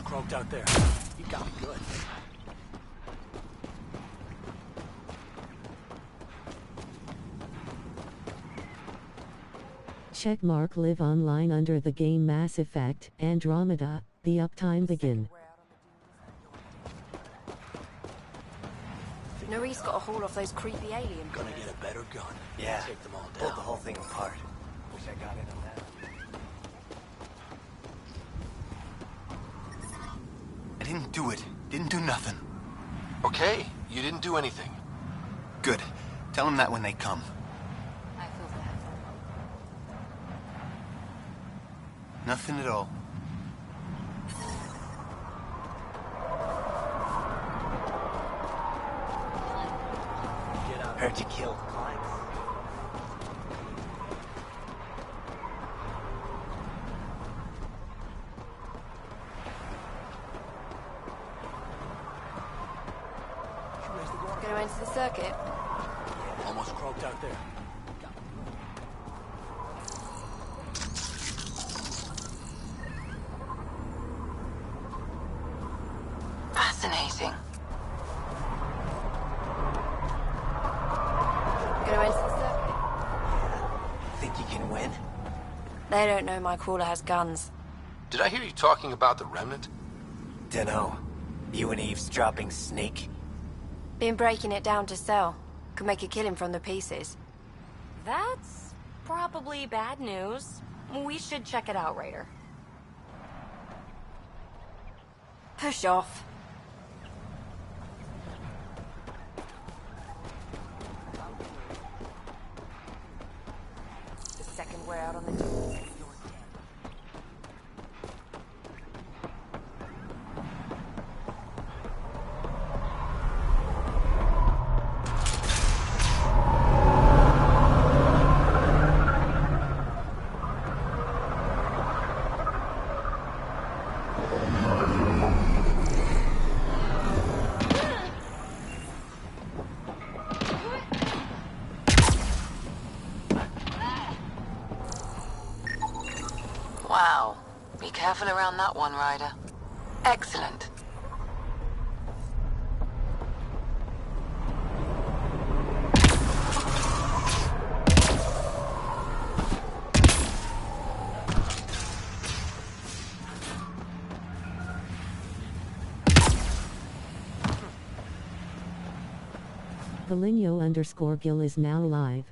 croaked out there. You got me good. Checkmark live online under the game Mass Effect, Andromeda, the uptime begin. Norie's got to haul off those creepy alien Gonna bullets. get a better gun. Yeah, Take them all pulled down. the whole thing apart. Wish I got in on that. I didn't do it. Didn't do nothing. Okay, you didn't do anything. Good. Tell them that when they come. I feel bad. Nothing at all. Get out. Heard you killed clients. Gonna enter the circuit? Almost croaked out there. Got me Fascinating. Gonna enter the circuit? Think you can win? They don't know my crawler has guns. Did I hear you talking about the Remnant? Dunno. You an eavesdropping snake? Been breaking it down to sell. Could make a killing from the pieces. That's probably bad news. We should check it out, Raider. Push off. The second we're out on the tools, you're dead. Wow. Be careful around that one, Ryder. Excellent. Valinho_Gil is now live.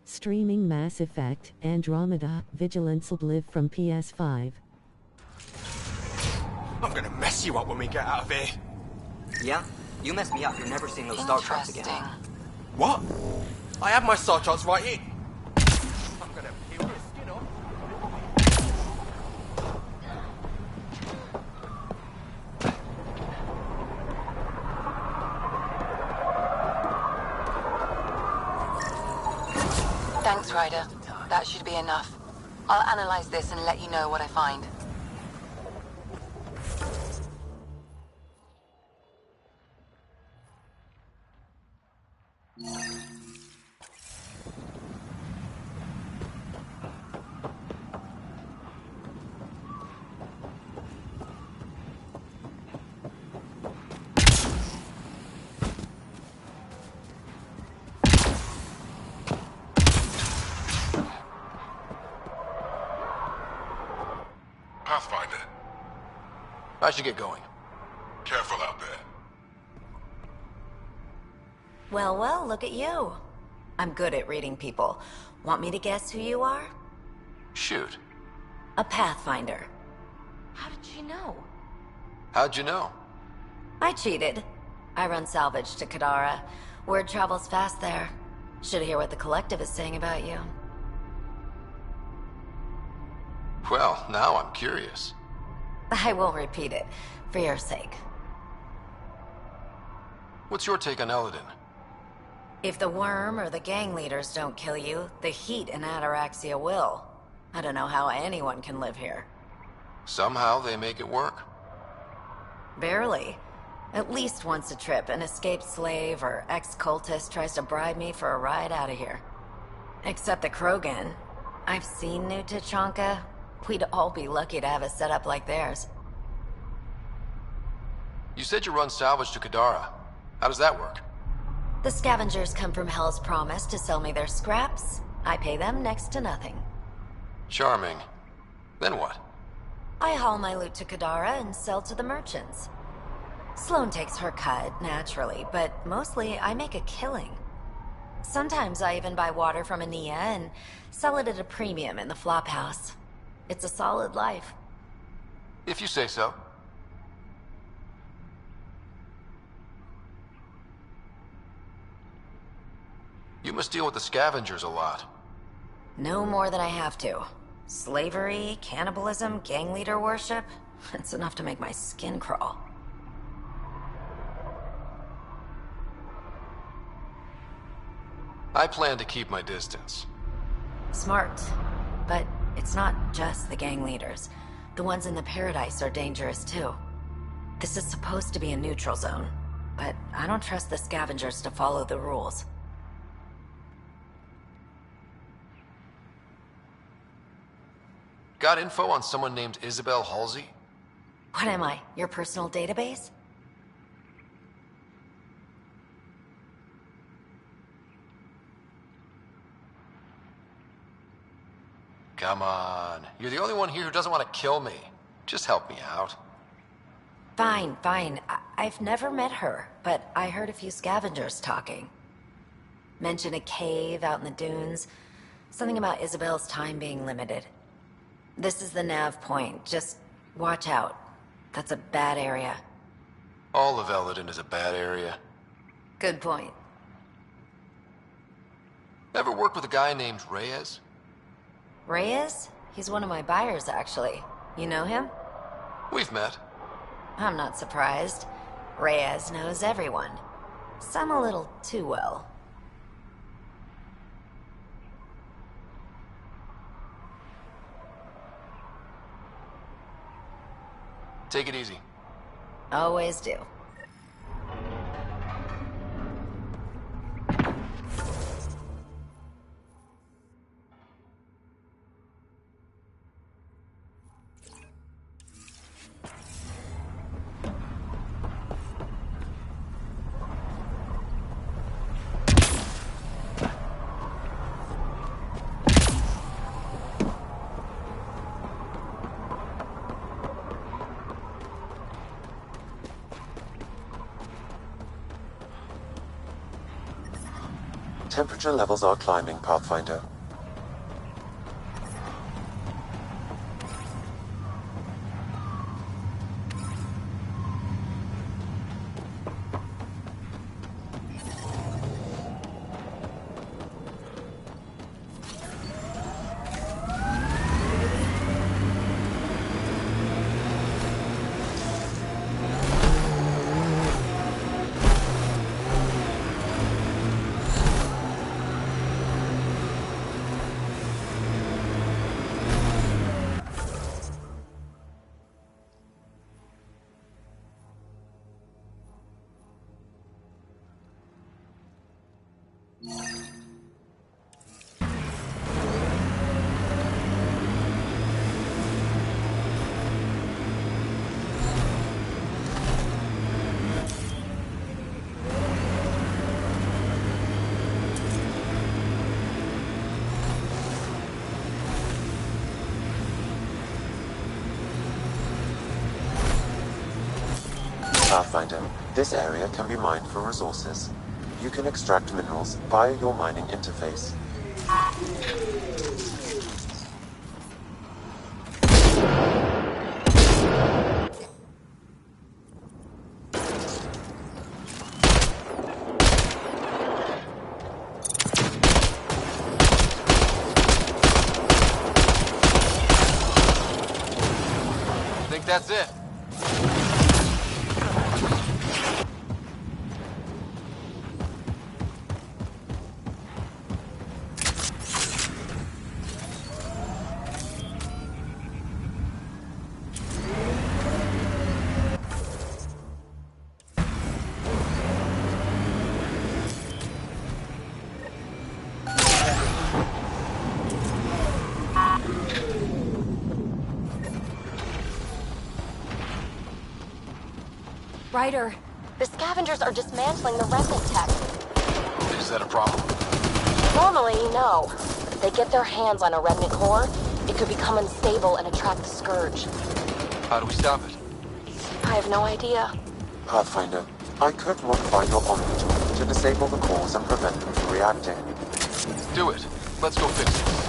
Streaming Mass Effect, Andromeda, Vigilance Obliv from PS5. I'm gonna mess you up when we get out of here. Yeah? You messed me up. You're never seeing those star traps again. Interesting. What? I have my star charts right here. I'm gonna peel your skin off. Thanks, Ryder. That should be enough. I'll analyze this and let you know what I find. Pathfinder, I should get going. careful out there. Well, well, look at you. I'm good at reading people. Want me to guess who you are? Shoot. A Pathfinder. How did she know? How'd you know? I cheated. I run salvage to Kadara. Word travels fast there. Should hear what the Collective is saying about you. Well, now I'm curious. I won't repeat it, for your sake. What's your take on Eladin? If the worm or the gang leaders don't kill you, the heat in Ataraxia will. I don't know how anyone can live here. Somehow they make it work. Barely. At least once a trip, an escaped slave or ex-cultist tries to bribe me for a ride out of here. Except the Krogan. I've seen New Tachanka. We'd all be lucky to have a setup like theirs. You said you run salvage to Kadara. How does that work? The scavengers come from Hell's Promise to sell me their scraps. I pay them next to nothing. Charming. Then what? I haul my loot to Kadara and sell to the merchants. Sloane takes her cut, naturally, but mostly I make a killing. Sometimes I even buy water from Ania and sell it at a premium in the flop house. It's a solid life. If you say so. You must deal with the scavengers a lot. No more than I have to. Slavery, cannibalism, gang leader worship. It's enough to make my skin crawl. I plan to keep my distance. Smart. But it's not just the gang leaders. The ones in the Paradise are dangerous too. This is supposed to be a neutral zone, but I don't trust the scavengers to follow the rules. Got info on someone named Isabel Halsey? What am I, your personal database? Come on. You're the only one here who doesn't want to kill me. Just help me out. Fine, fine. I've never met her, but I heard a few scavengers talking. Mention a cave out in the dunes. Something about Isabel's time being limited. This is the nav point. Just watch out. That's a bad area. All of Eldon is a bad area. Good point. Ever work with a guy named Reyes? Reyes? He's one of my buyers, actually. You know him? We've met. I'm not surprised. Reyes knows everyone. Some a little too well. Take it easy. Always do. Temperature levels are climbing, Pathfinder. Pathfinder, this area can be mined for resources. You can extract minerals via your mining interface. Think that's it? Ryder, the scavengers are dismantling the remnant tech. Is that a problem? Normally, no. But if they get their hands on a remnant core, it could become unstable and attract the Scourge. How do we stop it? I have no idea. Pathfinder, I could modify your Omni tool to disable the cores and prevent them from reacting. Do it. Let's go fix this.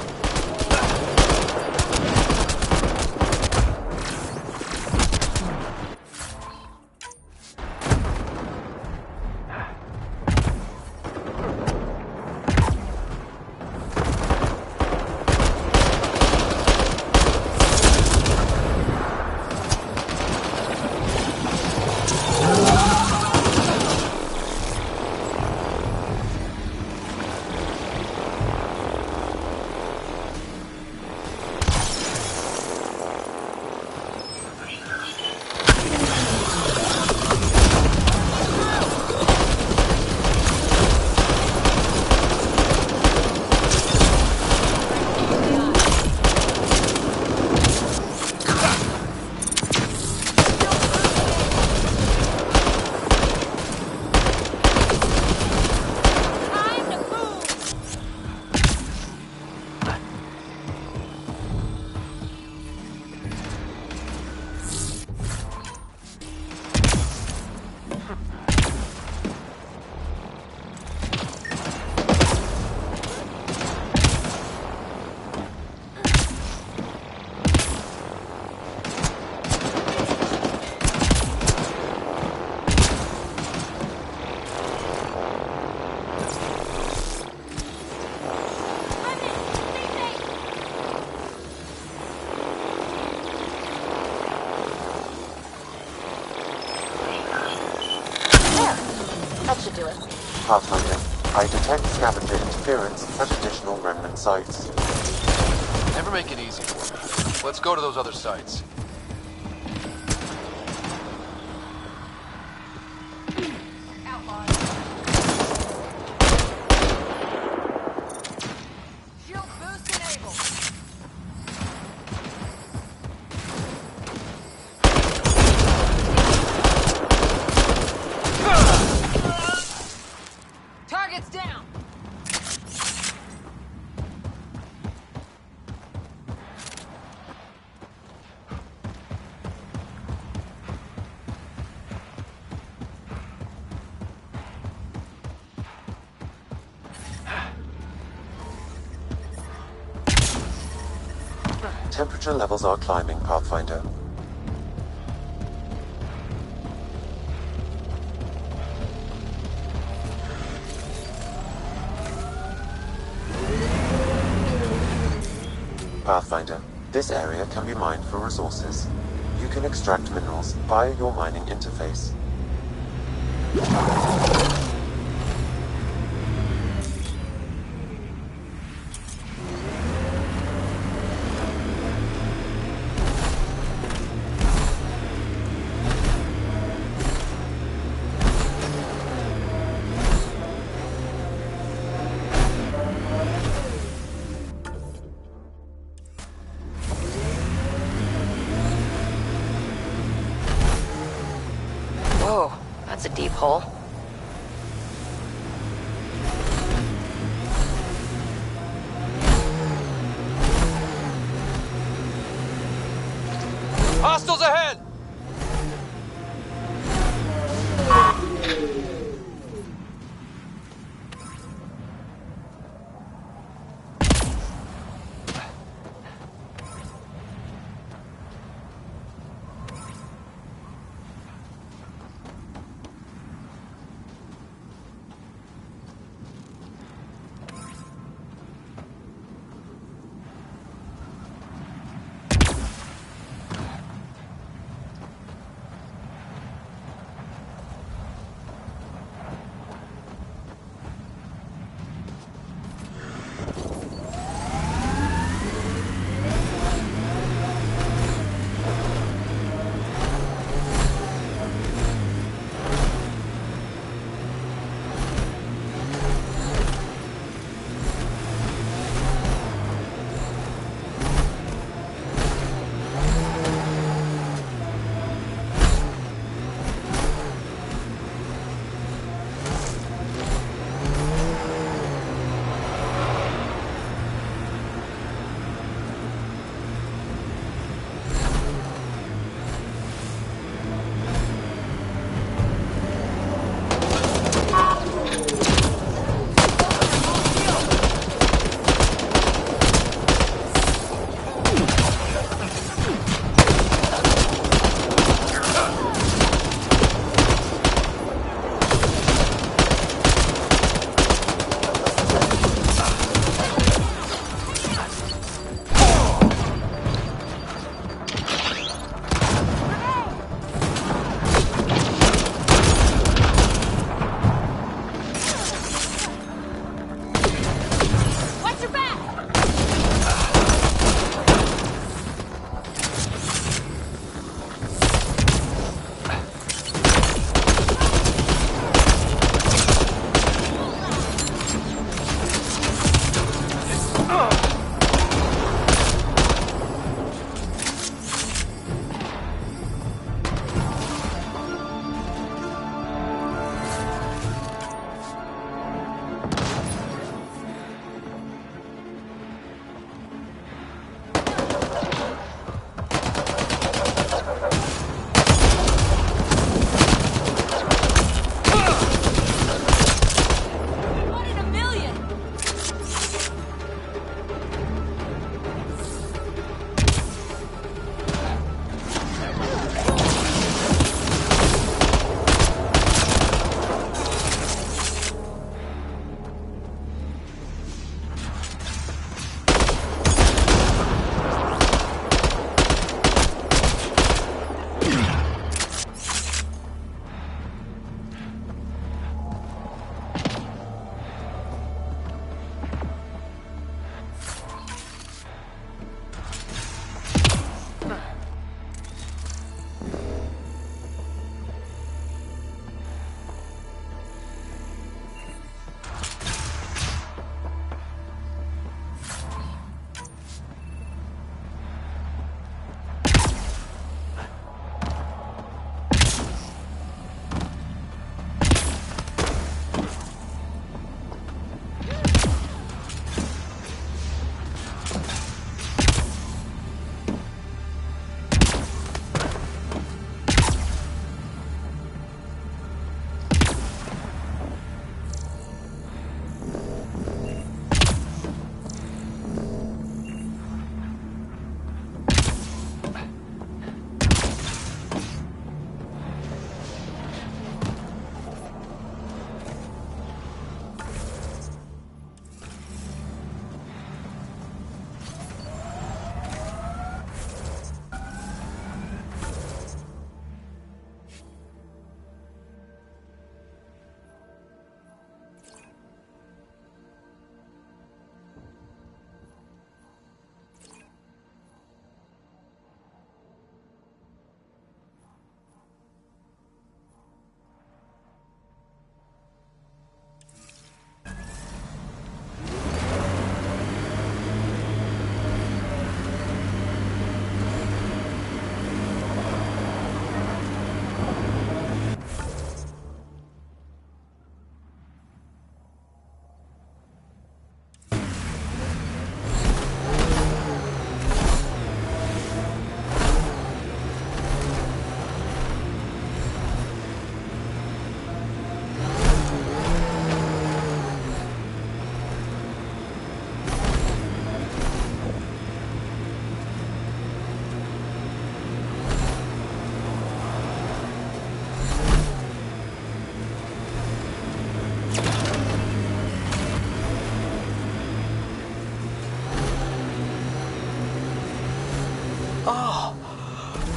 That should do it. Pathfinder, I detect scavenger interference at additional remnant sites. Never make it easy for me. Let's go to those other sites. Target's down! Temperature levels are climbing, Pathfinder. Pathfinder, this area can be mined for resources. You can extract minerals via your mining interface. Whoa, that's a deep hole. Hostiles ahead!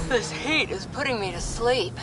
This heat is putting me to sleep.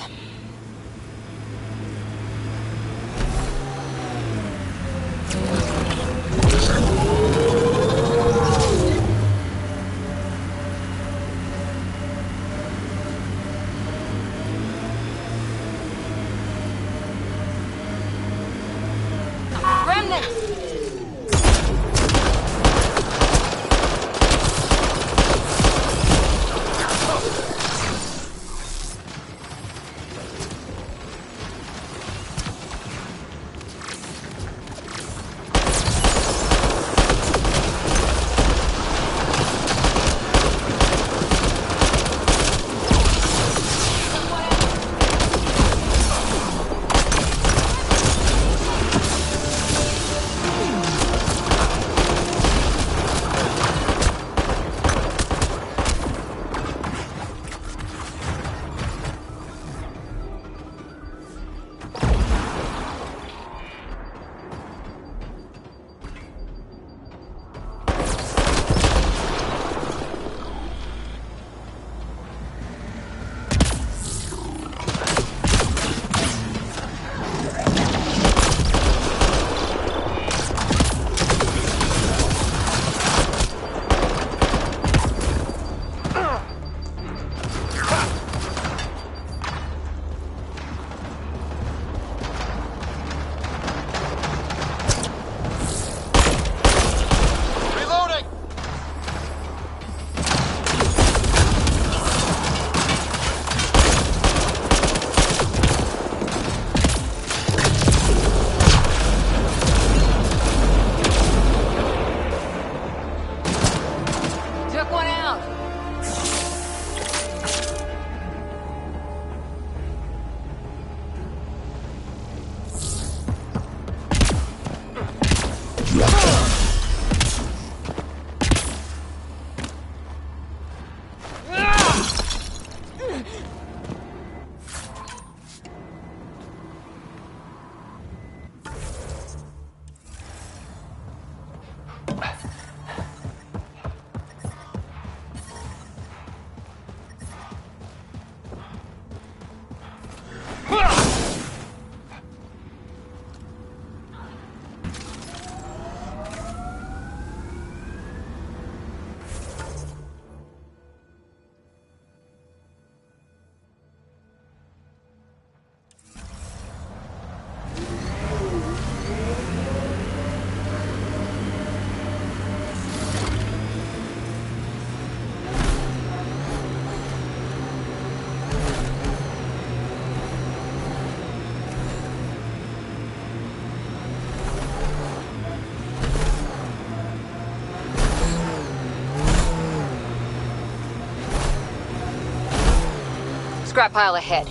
Scrap pile ahead.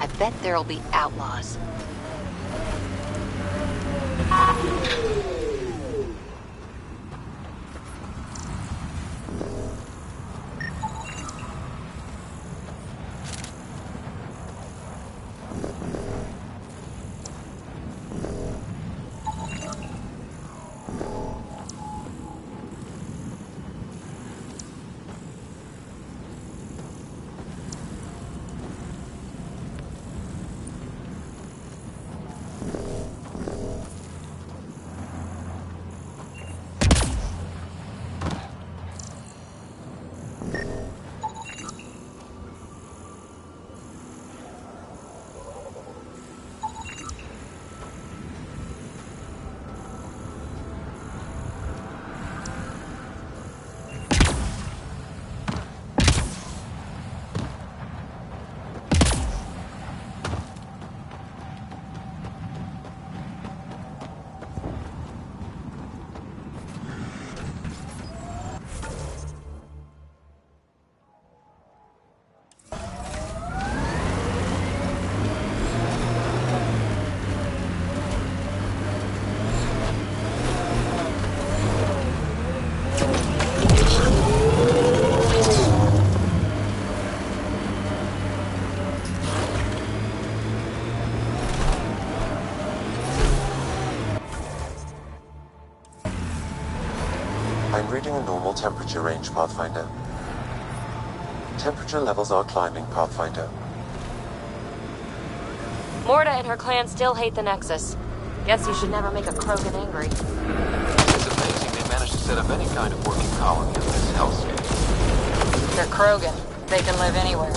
I bet there'll be outlaws. I'm reading a normal temperature range, Pathfinder. Temperature levels are climbing, Pathfinder. Morta and her clan still hate the Nexus. Guess you should never make a Krogan angry. It's amazing they managed to set up any kind of working colony in this hellscape. They're Krogan. They can live anywhere.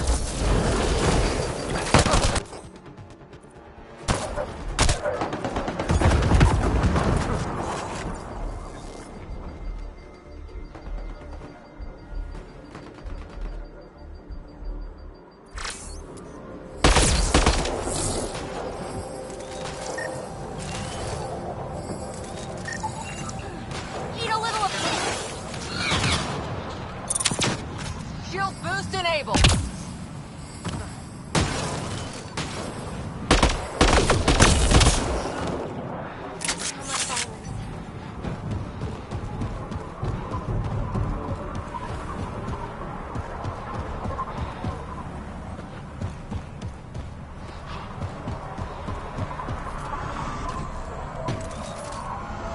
Eat a little of this! Shield boost enabled.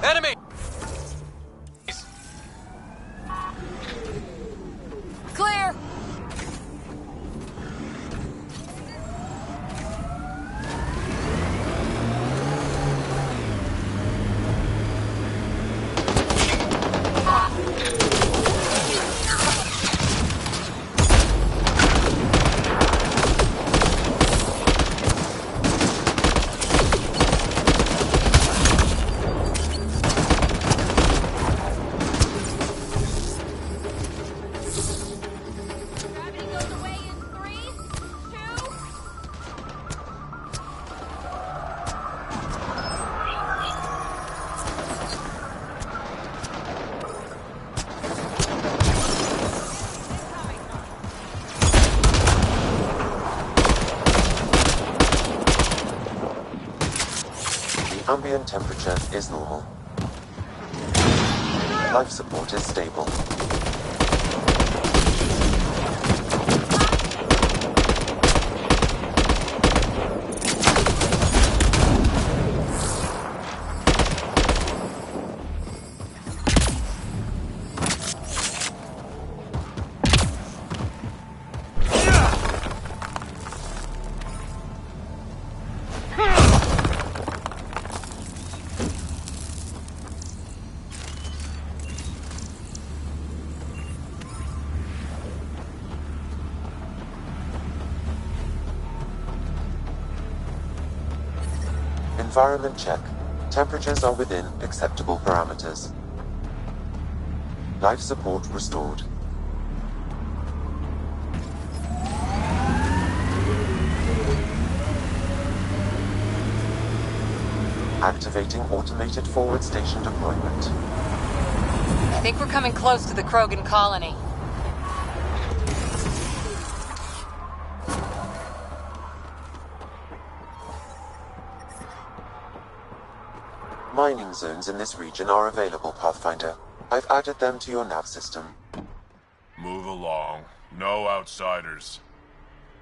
Enemy! Clear. Gravity goes away in 3, 2... The ambient temperature is normal. Life support is stable. Environment check. Temperatures are within acceptable parameters. Life support restored. Activating automated forward station deployment. I think we're coming close to the Krogan colony. Mining zones in this region are available, Pathfinder. I've added them to your nav system. Move along. No outsiders.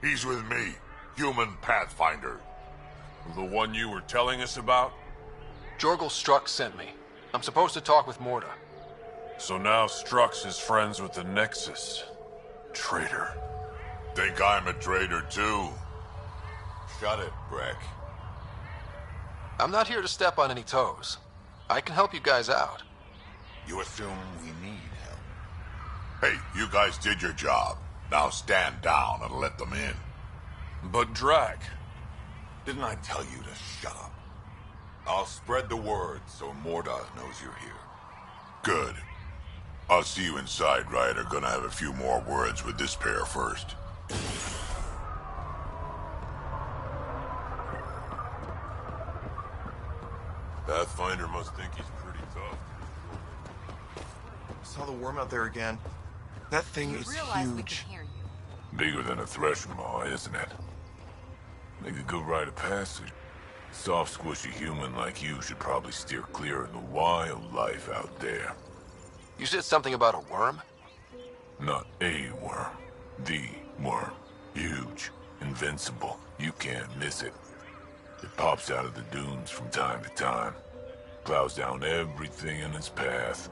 He's with me, human Pathfinder. The one you were telling us about? Jorgel Strux sent me. I'm supposed to talk with Morta. So now Strux is friends with the Nexus. Traitor. Think I'm a traitor too? Shut it, Breck. I'm not here to step on any toes. I can help you guys out. You assume we need help. Hey, you guys did your job. Now stand down and let them in. But Drac, didn't I tell you to shut up? I'll spread the word so Morda knows you're here. Good. I'll see you inside, Ryder. Gonna have a few more words with this pair first. Pathfinder must think he's pretty tough. Saw the worm out there again. That thing is Realize we huge. can hear you. Bigger than a threshing maw, isn't it? Make a good rite of passage. Soft, squishy human like you should probably steer clear of the wild life out there. You said something about a worm? Not a worm. The worm. Huge. Invincible. You can't miss it. It pops out of the dunes from time to time. Plows down everything in its path.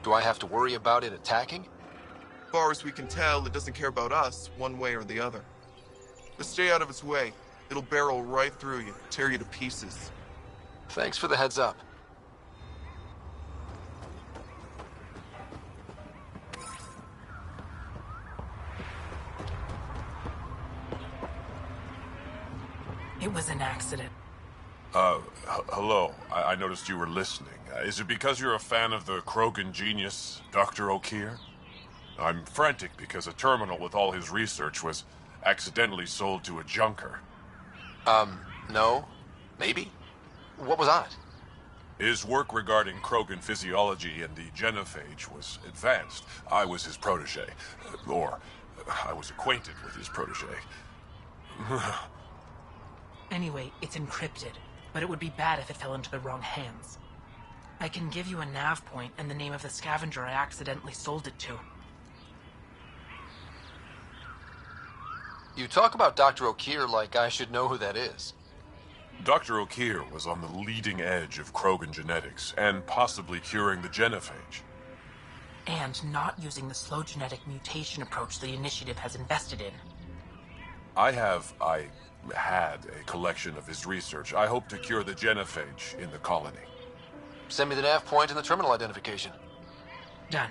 Do I have to worry about it attacking? far as we can tell, it doesn't care about us, one way or the other. But stay out of its way. It'll barrel right through you, tear you to pieces. Thanks for the heads up. It was an accident. Hello. I noticed you were listening. Is it because you're a fan of the Krogan genius, Dr. O'Keir? I'm frantic because a terminal with all his research was accidentally sold to a junker. No. Maybe? What was on it? His work regarding Krogan physiology and the genophage was advanced. I was his protege. Or, I was acquainted with his protege. Anyway, it's encrypted, but it would be bad if it fell into the wrong hands. I can give you a nav point and the name of the scavenger I accidentally sold it to. You talk about Dr. O'Keir like I should know who that is. Dr. O'Keir was on the leading edge of Krogan genetics, and possibly curing the genophage. And not using the slow genetic mutation approach the Initiative has invested in. I had a collection of his research. I hope to cure the genophage in the colony. Send me the nav point and the terminal identification. Done.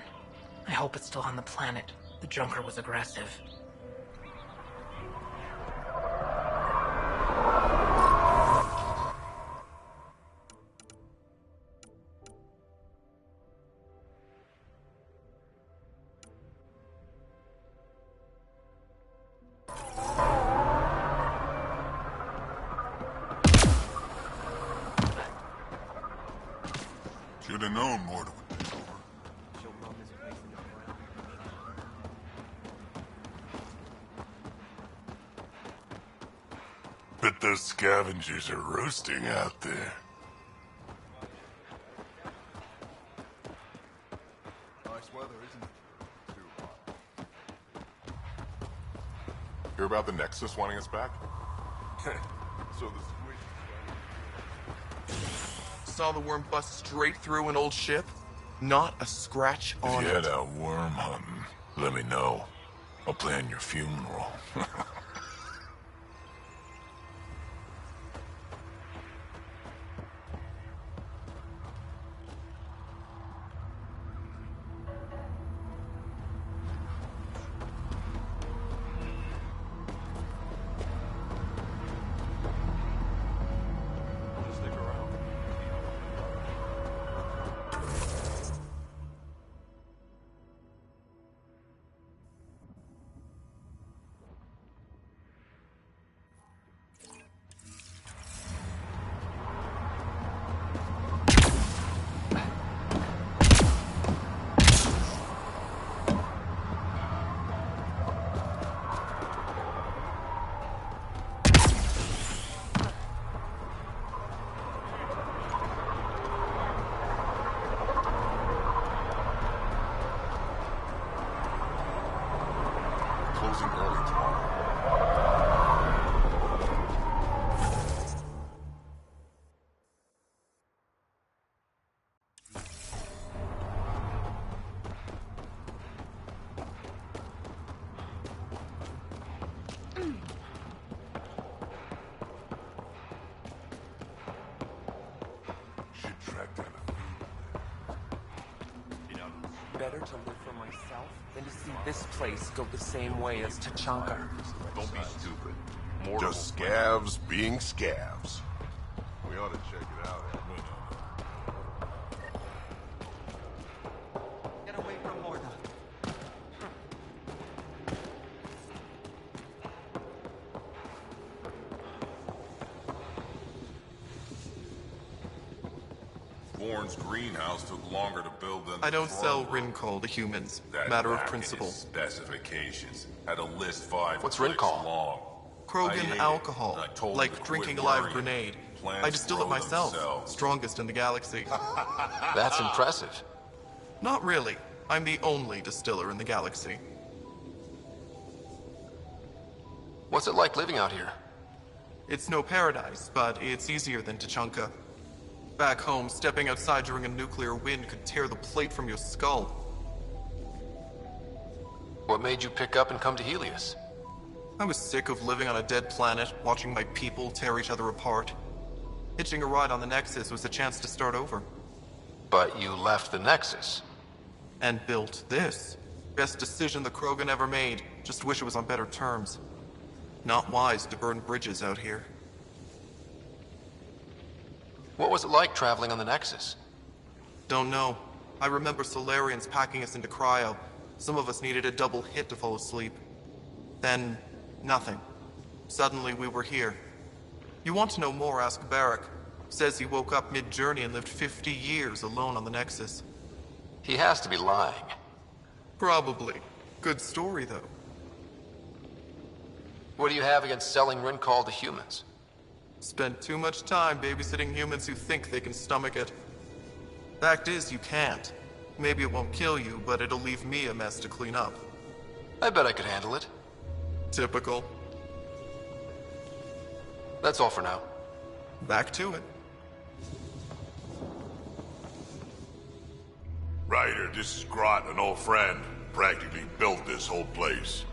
I hope it's still on the planet. The junker was aggressive. Should have known more would take over. Bet those scavengers are roasting out there. Nice weather, isn't it? Too hot. Hear about the Nexus wanting us back? So the Saw the worm bust straight through an old ship. Not a scratch on If you it. head out worm hunting, let me know. I'll plan your funeral. closing early tomorrow. Should track down Better to live for myself than to see this place go the same way as Tachanka. Don't be stupid. just scavs being scavs. We ought to check it out. Get away from Morda. Bourne's greenhouse took longer to build than I don't the sell front. Rincol to humans. That Matter of back in principle. his specifications had a list 5 What's clicks Rincol? long. I Krogan ate it. alcohol. I told him Like to quit drinking a live worrying. grenade. Plants I distill it grow myself. themselves. Strongest in the galaxy. That's impressive. Not really. I'm the only distiller in the galaxy. What's it like living out here? It's no paradise, but it's easier than Tachanka. Back home, stepping outside during a nuclear wind could tear the plate from your skull. What made you pick up and come to Helios? I was sick of living on a dead planet, watching my people tear each other apart. Hitching a ride on the Nexus was a chance to start over. But you left the Nexus. And built this. Best decision the Krogan ever made. Just wish it was on better terms. Not wise to burn bridges out here. What was it like traveling on the Nexus? Don't know. I remember Solarians packing us into cryo. Some of us needed a double hit to fall asleep. Then, nothing. Suddenly we were here. You want to know more, ask Barrack. Says he woke up mid-journey and lived 50 years alone on the Nexus. He has to be lying. Probably. Good story, though. What do you have against selling Rincall to humans? Spent too much time babysitting humans who think they can stomach it. Fact is, you can't. Maybe it won't kill you, but it'll leave me a mess to clean up. I bet I could handle it. Typical. That's all for now. Back to it. Ryder, this is Grant, an old friend. Practically built this whole place.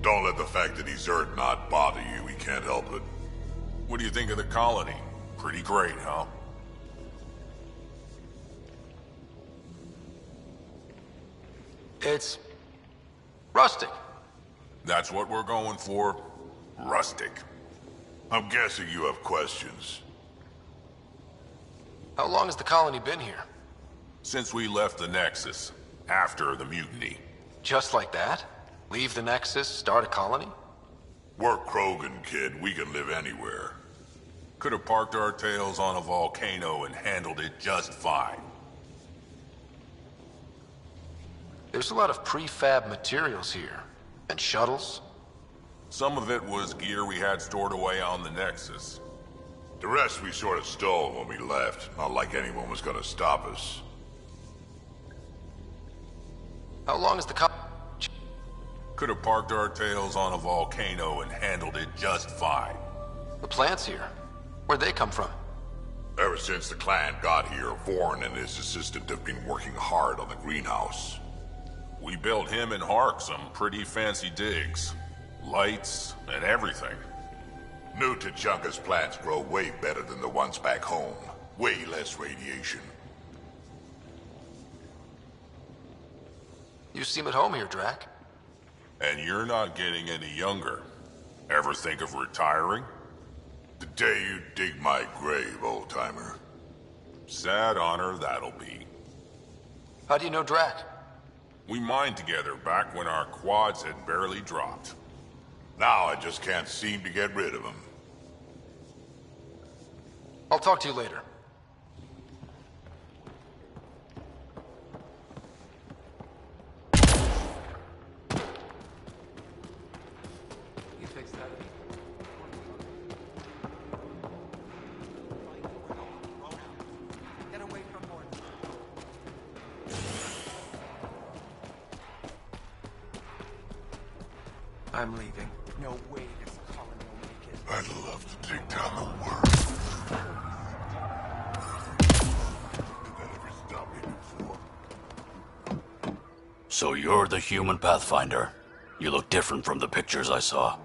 Don't let the fact that he's Earth not bother you. He can't help it. What do you think of the colony? Pretty great, huh? It's rustic. That's what we're going for. Rustic. I'm guessing you have questions. How long has the colony been here? Since we left the Nexus, after the mutiny. Just like that? Leave the Nexus, start a colony? We're Krogan, kid. We can live anywhere. Could have parked our tails on a volcano and handled it just fine. There's a lot of prefab materials here. And shuttles. Some of it was gear we had stored away on the Nexus. The rest we sort of stole when we left. Not like anyone was gonna stop us. How long is the Could have parked our tails on a volcano and handled it just fine. The plants here. Where'd they come from? Ever since the clan got here, Vorn and his assistant have been working hard on the greenhouse. We built him and Hark some pretty fancy digs. Lights and everything. New Tachanka's plants grow way better than the ones back home. Way less radiation. You seem at home here, Drac. And you're not getting any younger. Ever think of retiring? The day you dig my grave, old-timer. Sad honor that'll be. How do you know Drac? We mined together back when our quads had barely dropped. Now I just can't seem to get rid of him. I'll talk to you later. You fix that. Get away from Morton. I'm leaving. No way this colony will make it. I'd love to take down the world. Did that ever stop me before? So you're the human Pathfinder. You look different from the pictures I saw.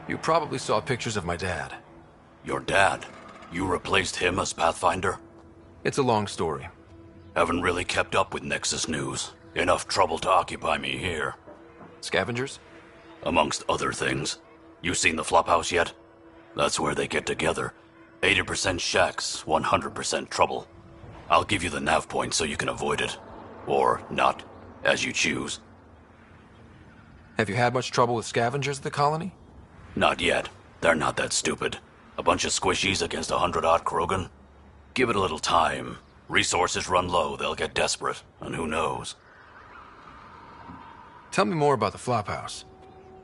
You probably saw pictures of my dad. Your dad? You replaced him as Pathfinder? It's a long story. Haven't really kept up with Nexus news. Enough trouble to occupy me here. Scavengers? Amongst other things. You seen the flophouse yet? That's where they get together. 80% shacks, 100% trouble. I'll give you the nav point so you can avoid it. Or not, as you choose. Have you had much trouble with scavengers at the colony? Not yet. They're not that stupid. A bunch of squishies against 100-odd Krogan? Give it a little time. Resources run low, they'll get desperate. And who knows? Tell me more about the flophouse.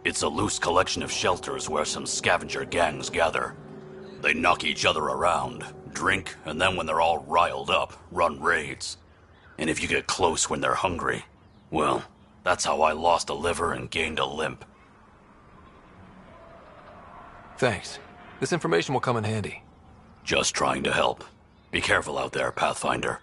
It's a loose collection of shelters where some scavenger gangs gather. They knock each other around, drink, and then when they're all riled up, run raids. And if you get close when they're hungry, well, that's how I lost a liver and gained a limp. Thanks. This information will come in handy. Just trying to help. Be careful out there, Pathfinder.